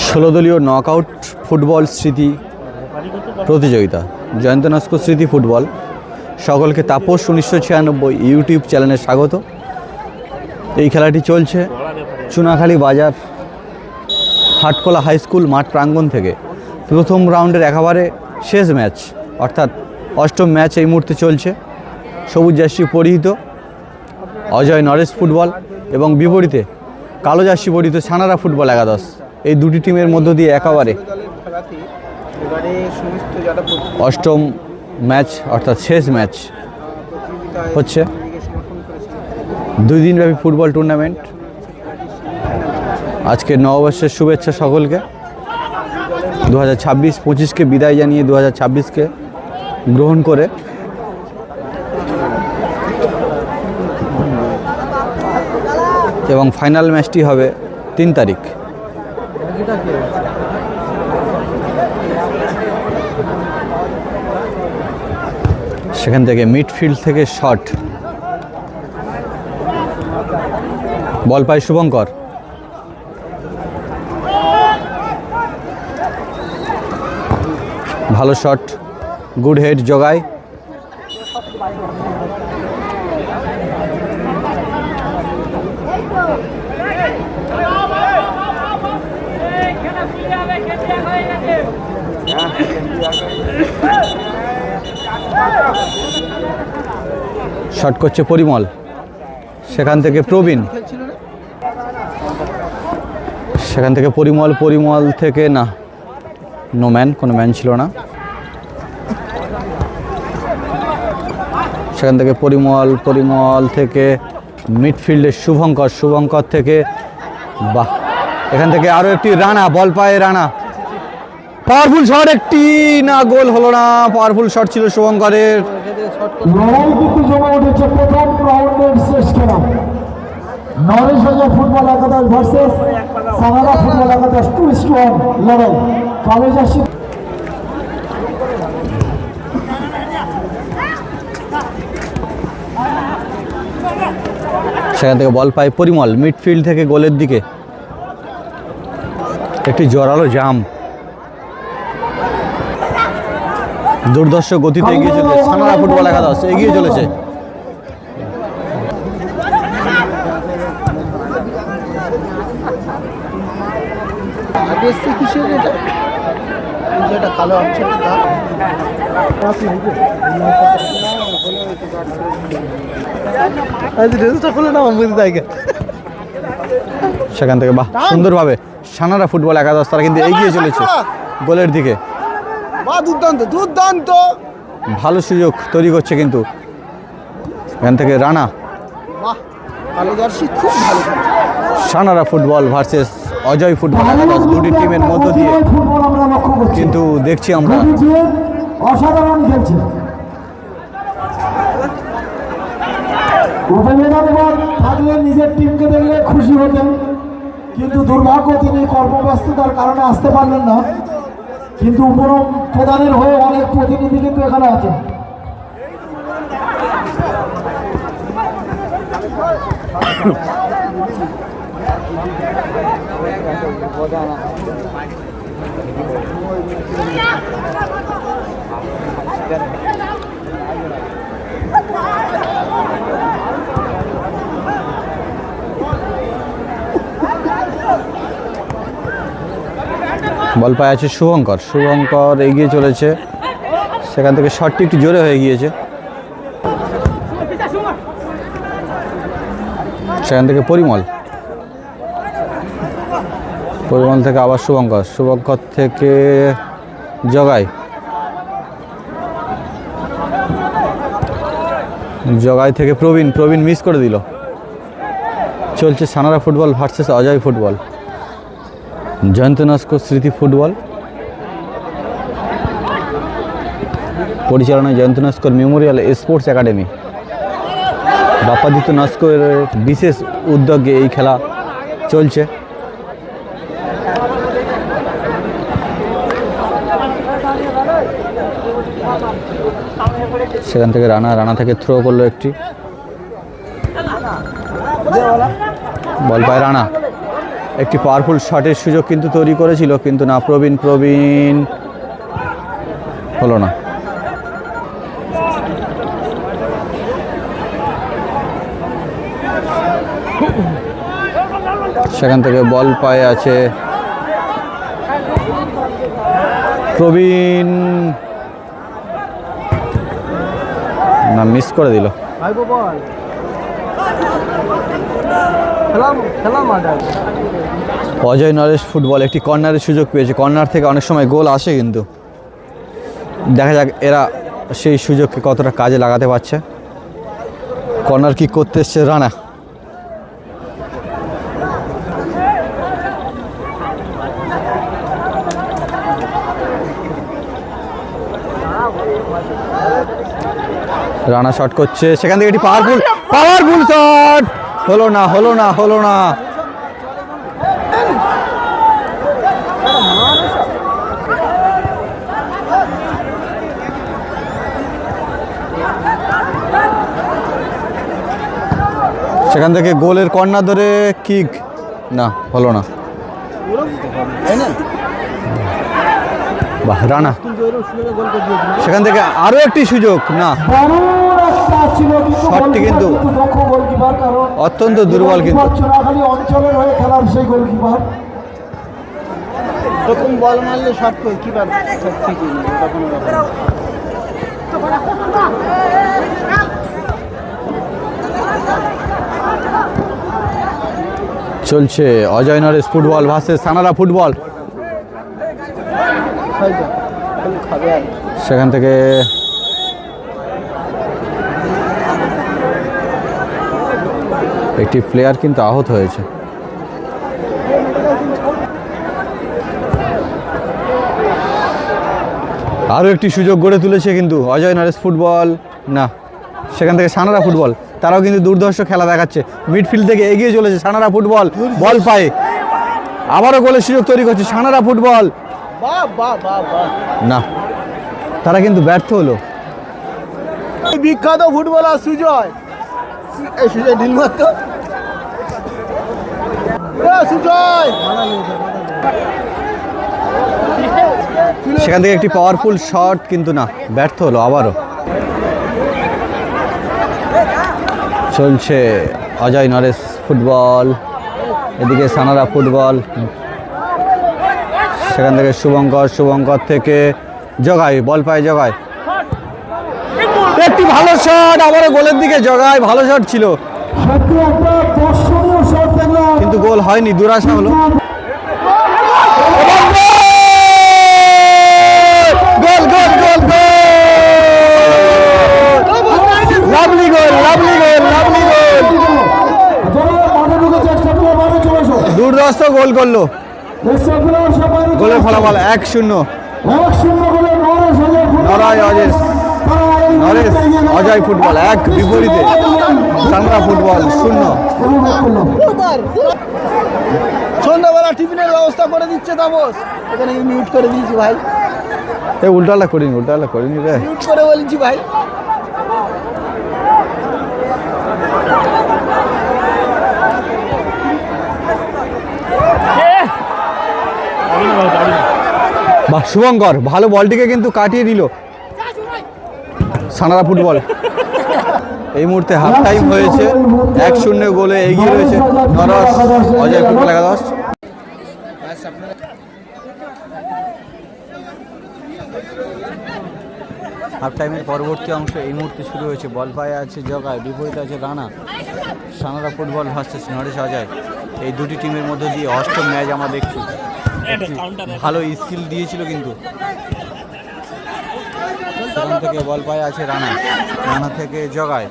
16 দলীয় knockout football স্মৃতি প্রতিযোগিতা জয়ন্ত নস্কর স্মৃতি ফুটবল। সকলকে তাপস 1996 ইউটিউব চ্যানেলে স্বাগত। এই খেলাটি চলছে চুনাখালী বাজার হাটকলা হাই স্কুল মাঠ প্রাঙ্গণ থেকে। প্রথম রাউন্ডের একেবারে শেষ ম্যাচ অর্থাৎ অষ্টম ম্যাচ এই মুহূর্তে চলছে। সবুজ জার্সি পরিহিত অজয় নরেশ ফুটবল এবং বিপরীতে কালো জার্সি পরিহিত সানারা ফুটবল একাদশ। এই দুটি টিমের মধ্য দিয়ে একেবারে অষ্টম ম্যাচ অর্থাৎ শেষ ম্যাচ হচ্ছে। 2 দিনব্যাপী ফুটবল টুর্নামেন্ট। আজকে নববর্ষের শুভেচ্ছা সকলকে। 2026-25কে বিদায় জানিয়ে 2026কে গ্রহণ করে এবং ফাইনাল ম্যাচটি হবে 3 তারিখ। সেখান থেকে মিডফিল্ড থেকে শট, বল পায় শুভঙ্কর। ভালো শট, গুড হেড জগায়। শট করছে পরিমল, সেখান থেকে প্রবীণ, সেখান থেকে পরিমল থেকে না, নো ম্যান, কোনো ম্যান ছিল না। সেখান থেকে পরিমল থেকে মিডফিল্ডে শুভঙ্কর থেকে বাহ, এখান থেকে আরও একটি রানা, বল পায় রানা, পাওয়ারফুল শট, একটি না, গোল হলো না। পাওয়ারফুল শট ছিল শুভঙ্করের। লড়াই কিন্তু জমে উঠেছে প্রথম রাউন্ডের শেষ খেলা। নরেশ হাজার ফুটবল একাদশ ভার্সেস সানারা ফুটবল একাদশ 2-1 লড়াই। কালো জার্সি সেখান থেকে বল পায় পরিমল মিডফিল্ড থেকে গোলের দিকে। একটি জোরালো জাম, দুর্ধর্ষ গতিতে এগিয়ে চলেছে সানারা ফুটবল একাদশ, এগিয়ে চলেছে। সেখান থেকে বাহ, সুন্দরভাবে সানারা ফুটবল একাদশ তারা কিন্তু এগিয়ে চলেছে গোলের দিকে। দুর্দান্ত ভালো সুযোগ তৈরি করছে কিন্তু এখান থেকে Rana. Sanara football versus Ajay football একাদশ, দুটি টিমের মধ্য দিয়ে কিন্তু দেখছি আমরা অসাধারণ খেলছে। থাকলে নিজের টিমকে দেখলে খুশি হতেন, কিন্তু দুর্ভাগ্য তিনি কর্মব্যস্ততার কারণে আসতে পারলেন না। কিন্তু প্রধানের হয়ে অনেক প্রতিনিধি কিন্তু এখানে আছেন। বল পায় আছে শুভঙ্কর এগিয়ে চলেছে। সেখান থেকে শটটি একটু জোরে হয়ে গিয়েছে। সেখান থেকে পরিমল থেকে আবার শুভঙ্কর থেকে জগাই থেকে প্রবীণ মিস করে দিল। চলছে Sanara football versus Ajay football, Jayanta Naskar স্মৃতি ফুটবল। পরিচালনায় Jayanta Naskar memorial sports academy. Bappaditya নস্করের বিশেষ উদ্যোগে এই খেলা চলছে। সেখান থেকে রানা থেকে থ্রো করলো একটি, বল পায় রানা, একটি পাওয়ারফুল শটের সুযোগ কিন্তু তৈরি করেছিল, কিন্তু না, প্রবীণ হলো না। সেখান থেকে বল পায়ে আছে প্রবীণ, না, মিস করে দিল। অজয় নরেশ ফুটবল একটি কর্নারের সুযোগ পেয়েছে। কর্নার থেকে অনেক সময় গোল আসে, কিন্তু দেখা যাক এরা সেই সুযোগকে কতটা কাজে লাগাতে পারছে। কর্নার কিক করতে এসছে রানা। রানা শট করছে, সেখান থেকে একটি পাওয়ারফুল শট, হলো না। সেখান থেকে গোলের কর্নার ধরে কিক, না, হলো না। বাহ, রানা সেখান থেকে আরো একটি সুযোগ, না, শটটি কিন্তু অত্যন্ত দুর্বল। কিন্তু অঞ্চলের হয়ে খেলার সেই গোলকিপার প্রথম বল মারলে শট করে কি পারবে, ঠিকই না, এটা কোনো ব্যাপার না। চলছে Ajay Naresh football versus Sanara football. সেখান থেকে একটি প্লেয়ার কিন্তু আহত হয়েছে। আরও একটি সুযোগ গড়ে তুলেছে কিন্তু অজয় নরেশ ফুটবল, না, সেখান থেকে সানারা ফুটবল, তারাও কিন্তু দুর্ধর্ষ খেলা দেখাচ্ছে। মিডফিল্ড থেকে এগিয়ে চলেছে সানারা ফুটবল, বল পায়, আবারও গোলের সুযোগ তৈরি করছে সানারা ফুটবল, না, তারা কিন্তু ব্যর্থ হলো। বিখ্যাত ফুটবলার সুজয়, ঢিল মারতো সুজয়। সেখান থেকে একটি পাওয়ারফুল শট, কিন্তু না, ব্যর্থ হলো আবারও। চলছে অজয় নরেশ ফুটবল, এদিকে সানারা ফুটবল। সেখান থেকে শুভঙ্কর থেকে জগাই, বল পায় জগাই, একটি ভালো শট, আবারও গোলের দিকে জগাই, ভালো শট ছিল কিন্তু গোল হয়নি, দুরাশা হলো। দুর্ধর্ষ গোল করলো, গোলের ফলাফল 1-0। নরেশ অজয় ফুটবল 1, বিপরীতে সানারা ফুটবল 0। সন্ধ্যাবেলা টিফিনের ব্যবস্থা করে দিচ্ছে তাপস, এখানে মিউট করে দিয়েছি ভাই, এই উল্টালা করিনি রে, মিউট করে বলেছি ভাই। বাহ, শুভঙ্কর ভালো বলটিকে কিন্তু কাটিয়ে দিল সানারা ফুটবল। এই মুহূর্তে হাফ টাইম হয়েছে, 1-0 গোলে এগিয়ে রয়েছে নরেশ অজয় ফুটবল একাদশ। হাফ টাইমের পরবর্তী অংশ এই মুহূর্তে শুরু হয়েছে। বল পায়ে আছে জগায়, বিপরীতে আছে রানা। সানারা ফুটবল ভার্সেস নরেশ অজয়, এই দুটি টিমের মধ্যে দিয়ে অষ্টম ম্যাচ আমরা দেখছি। ভালো স্কিল দিয়েছিল কিন্তু। সেখান থেকে বল পায়ে আছে রানা থেকে জগায়,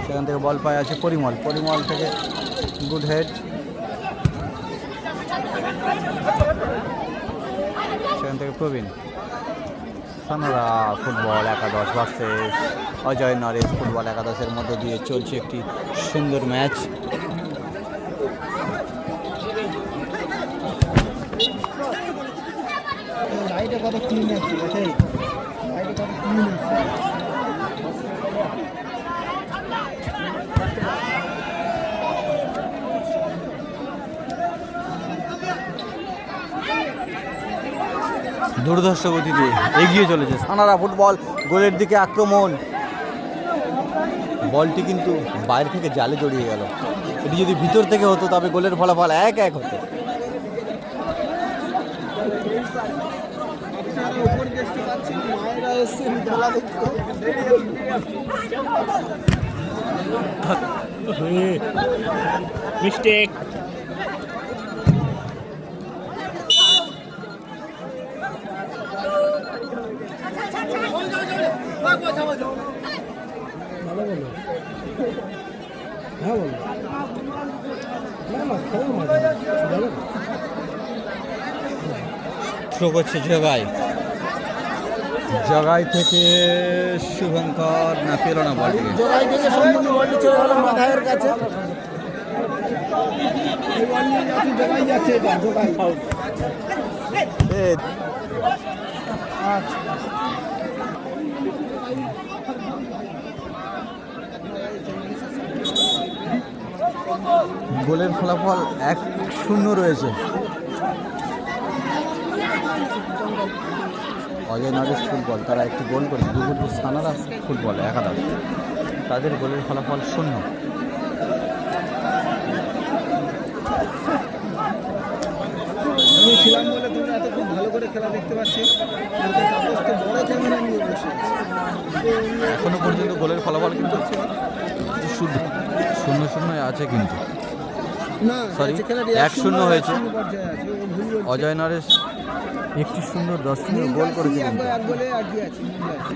সেখান থেকে বল পায়ে আছে পরিমল থেকে গুড হেড, সেখান থেকে প্রবীণ। সানারা ফুটবল একাদশ ভার্সেস অজয় নরেশ ফুটবল একাদশের মধ্যে দিয়ে চলছে একটি সুন্দর ম্যাচ। দুর্ধর্ষ গতিতে এগিয়ে চলেছে সানারা ফুটবল, গোলের দিকে আক্রমণ। বলটি কিন্তু বাইরে থেকে জালে জড়িয়ে গেল। এটি যদি ভিতর থেকে হতো তবে গোলের ফলাফল 1-1 হতো। মিস্টেক। থ্রো করছে জগাই, জগাই থেকে শুভঙ্কর, না পেল না বলটি। জোড়াই থেকে সম্পূর্ণ বলটি চলে গেল মাথায়ের কাছে। এই বল নিয়ে যাচ্ছে, জোড়াই যাচ্ছে, এটা জোড়াই। গোলের ফলাফল 1-0 রয়েছে। অজয় নরেশ ফুটবল তারা একটি গোল করেছে, দুপুরপুর সানারা ফুটবল একাদশ, তাদের গোলের ফলাফল 0। আমি ছিলাম বলে তুমি এত খুব ভালো করে খেলা দেখতে পাচ্ছি। তাপস তো বড় ক্যামেরা নিয়ে বসে আছে। এখনো পর্যন্ত গোলের ফলাফল কিন্তু 0-0 আছে কিন্তু। না, সরি, খেলাটি 1-0 হয়েছে। পর্যায়ে আছে, ও ভুল বলছে। অজয় নরেশ একটি সুন্দর দর্শনীয় গোল করেছে কিন্তু। এক গোলে এগিয়ে আছে, মিলে আছে।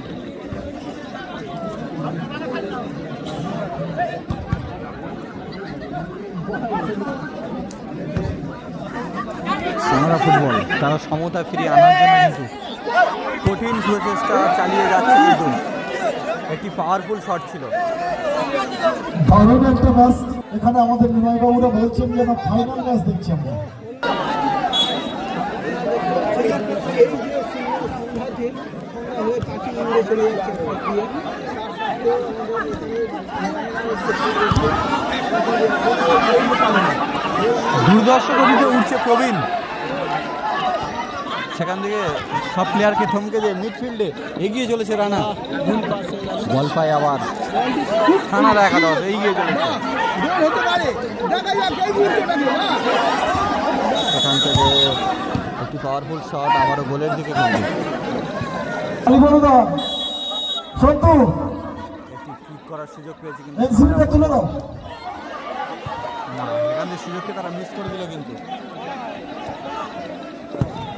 সানারা ফুটবল তারা সমতা ফিরিয়ে আনার জন্য কিন্তু কঠিন প্রচেষ্টা চালিয়ে যাচ্ছে কিন্তু। একটি পাওয়ারফুল শট ছিল। দারুণ একটা ম্যাচ। এখানে আমাদের নিমাই বাবুরা বলছেন যে না, ফাইনাল ম্যাচ দেখছি আমরা। এই যে সন্ধ্যাতে আমরা হয়ে পাখি উড়ে চলে যাচ্ছে পাশ দিয়ে। দুর্দর্শ গতিতে উঠছে প্রবীণ, সেখান থেকে সব প্লেয়ারকে থমকে দিয়ে মিডফিল্ডে এগিয়ে চলেছে রানা। বল পায় আবার সানারা একাদশ এগিয়ে চলেছে। গোল হতে পারে, দেখা যাক এই মুহূর্তটাকে। না, সেখান থেকে একটি পাওয়ারফুল শট, আবারও গোলের দিকে কিন্তু আলিবরদা সন্তু একটি কিক করার সুযোগ পেয়েছে কিন্তু এনসিবিটা তুলে দাও। না, এখান থেকে সুযোগকে তারা মিস করে দিল কিন্তু।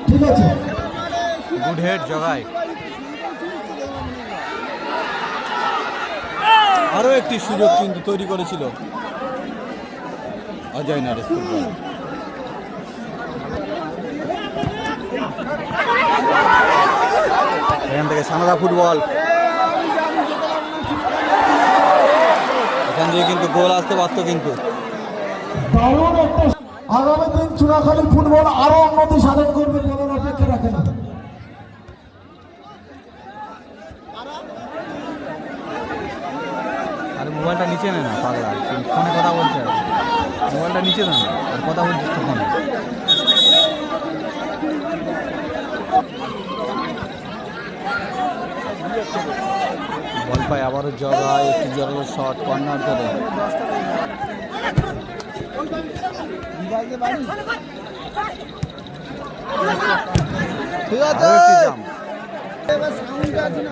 ঠিক আছে, গুড হেড জগাই। আরও একটি সুযোগ কিন্তু তৈরি করেছিল অজয় নরেশ ফুটবল। এখান থেকে সানারা ফুটবল, এখান থেকে কিন্তু গোল আসতে পারত কিন্তু। দারুণ একটা। আগামী দিন চুনাখালী ফুটবল আরো উন্নতি সাধন করবে বলার অপেক্ষা রাখে না। আর মোবাইলটা নিচে নে না পাগলা, ফোনে কথা বলছে, মোবাইলটা নিচে না আর কথা বলছিস তো ফোনে। বল পায় আবারও জগায়, একটি জগালো শট কর্নার করে। ঠিক আছে, আরও একটি জাম্প। এবার সাউন্ডটা আছে না,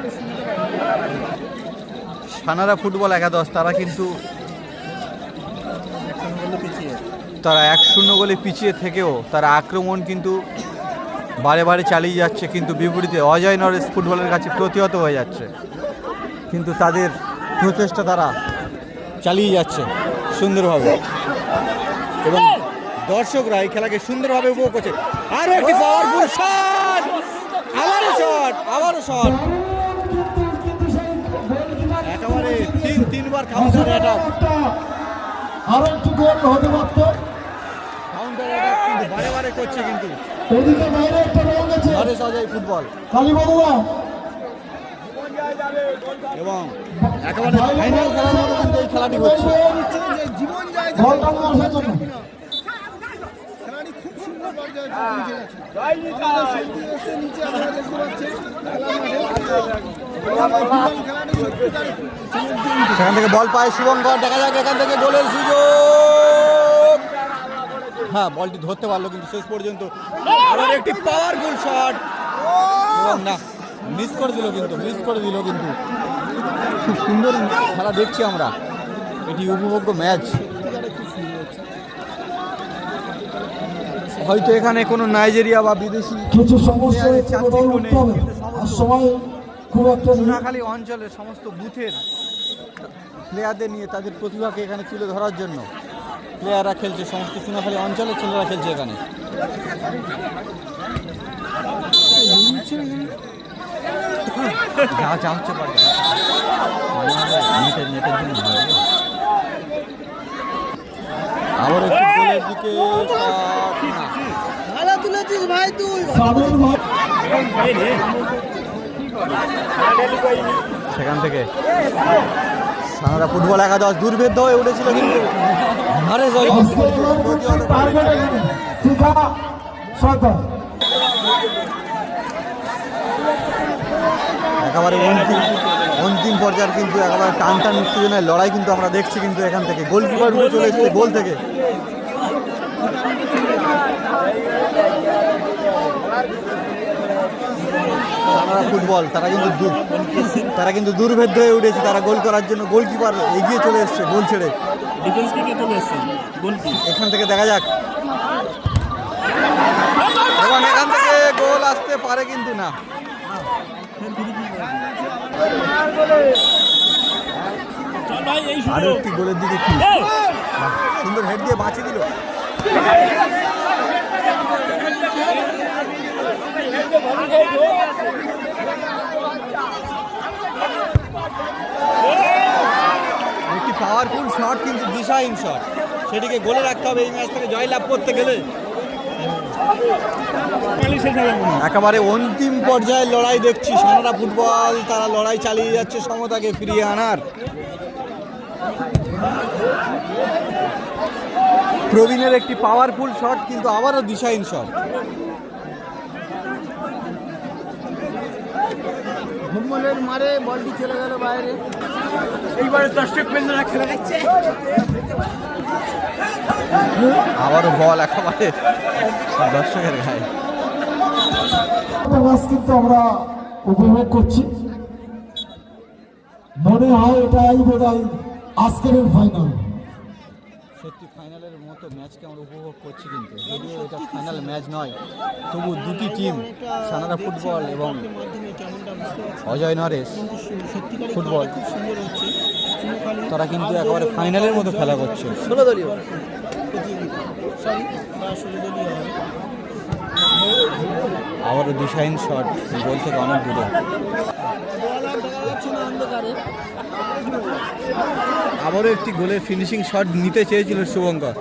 সানারা ফুটবল একাদশ তারা কিন্তু তারা 1-0 গোলে পিছিয়ে থেকেও তারা আক্রমণ কিন্তু বারে বারে চালিয়ে যাচ্ছে, কিন্তু বিপরীতে অজয় নরেশ ফুটবলের কাছে প্রতিহত হয়ে যাচ্ছে। কিন্তু তাদের প্রচেষ্টা তারা চালিয়ে যাচ্ছে সুন্দরভাবে, এবং দর্শকরা এই খেলাকে সুন্দরভাবে উপভোগ করছে। আরও একটি পাওয়ারফুল শট, আবারও শট, একেবারে তিনবার কাউন্টার অ্যাটাক। আরো একটু গোল হতে পারত। কাউন্টার অ্যাটাক কিন্তু বারে বারে করছে কিন্তু ওদিকে বাইরে একটা বল গেছে নরেশ অজয় ফুটবল, কালীবাবুরা। এবং একেবারে ফাইনাল খেলার মতো কিন্তু এই খেলাটি হচ্ছে। জীবন যায়, বলটা নিয়ে আসার জন্য খেলাটি খুব সুন্দর পর্যায়ে নিচে গেছে। আমাদের শিল্পী এসে নিচে আপনারা দেখতে পাচ্ছেন খেলার মাঠে। ফুটবল খেলাটা সত্যিকার সেখান থেকে বল পায় শুভঙ্কর, দেখা যাক এখান থেকে গোলের সুযোগ। হ্যাঁ, বলটি ধরতে পারলো কিন্তু শেষ পর্যন্ত। আবার একটি পাওয়ারফুল শট, না মিস করে দিল কিন্তু খুব সুন্দর খেলা দেখছি আমরা, এটি উপভোগ্য ম্যাচ। হয়তো এখানে কোনো নাইজেরিয়া বা বিদেশি কিছু সমস্যা হয়েছে, কোথাও উঠতে হবে আর সময় খুব একটা নেই। চুনাখালী অঞ্চলের সমস্ত বুথের প্লেয়ারদের নিয়ে তাদের প্রতিভাকে এখানে তুলে ধরার জন্য প্লেয়াররা খেলছে, সমস্ত চুনাখালী অঞ্চলের ছেলেরা খেলছে এখানে। যা যা হচ্ছে পারবে আবার একটু গোলের দিকে ভালো তুলেছিস ভাই তুই। সাবের ভাই সেখান থেকে সানারা ফুটবল একাদশ দুর্ভেদ্য হয়ে উঠেছিল কিন্তু হারে জয়। টার্গেট এখানে শিখা সরকার একেবারে অন্তিম পর্যায়ের কিন্তু একেবারে টান উত্তেজনায় লড়াই কিন্তু আমরা দেখছি কিন্তু এখান থেকে গোলকিপার উঠে চলে এসেছে গোল থেকে। ফুটবল তারা কিন্তু দুর্ভেদ্য হয়ে উঠেছে, তারা গোল করার জন্য গোলকিপার এগিয়ে চলে এসছে গোল ছেড়ে। ডিফেন্স থেকে চলে এসেছেন গোলকি। এখান থেকে দেখা যাক এবং এখান থেকে গোল আসতে পারে কিন্তু না। চল ভাই, এই আরো সুযোগ। একটি গোলের দিকে কি সুন্দর হেড দিয়ে বাঁচিয়ে দিল। একটি পাওয়ারফুল শট কিন্তু দিশাহীন শট, সেটিকে গোলে রাখতে হবে এই ম্যাচ থেকে জয়লাভ করতে গেলে। একেবারে অন্তিম পর্যায়ের লড়াই দেখছি সানারা ফুটবল, তারা লড়াই চালিয়ে যাচ্ছে সমতাকে ফিরিয়ে আনার। প্রবীণের একটি পাওয়ারফুল শট কিন্তু আবারও দিশাহীন শট। ঘুমলের মারে বলটি চলে গেল বাইরে। এইবারে দর্শক বৃন্দরা খেলা দেখছে। আবারও বল একেবারে দর্শকের গায়ে। ম্যাচ কিন্তু আমরা উপভোগ করছি, মনে হয় এটাই বোধহয় আজকের ফাইনাল। সত্যি ফাইনালের মতো ম্যাচকে আমরা উপভোগ করছি, কিন্তু যদিও এটা ফাইনাল ম্যাচ নয়, তবু দুটি টিম সানারা ফুটবল এবং অজয় নরেশ ফুটবল তারা কিন্তু একেবারে ফাইনালের মতো খেলা করছে। 16 দলীয় আবারও দিশাহীন শট গোল থেকে অনেক দূরে। আবারও একটি গোলের ফিনিশিং শট নিতে চেয়েছিল শুভঙ্কর।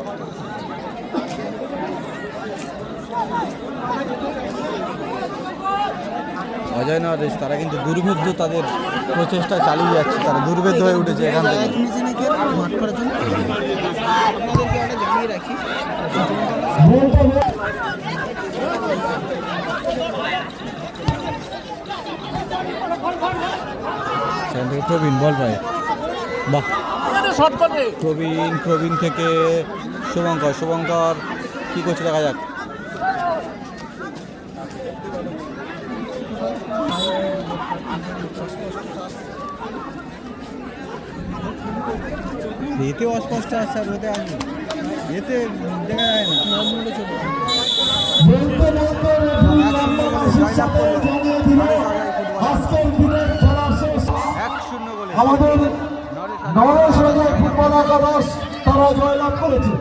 অজয় নরেশ তারা কিন্তু দুর্ভেদ্য তাদের প্রচেষ্টা চালিয়ে যাচ্ছে, তারা দুর্ভেদ্য হয়ে উঠেছে এখান থেকে। মাঠ করার জন্য আপনাদেরকে একটা জানিয়ে রাখি, সেখান থেকে প্রবীণ বল পায়, বাহ শর্ট করবে। প্রবীণ থেকে শুভঙ্কর কি করছে দেখা যাক। এতে অস্পষ্ট আছে আর ওতে আসবে, এতে দেখা যায় না। বলতে বলতে রেফারি লম্বা বাঁশির সাথে জানিয়ে দিল আজকের দিনের খেলা শেষ। 1-0 গোলে আমাদের নরেশ রাজার ফুটবল একাদশ তারা জয়লাভ করেছে।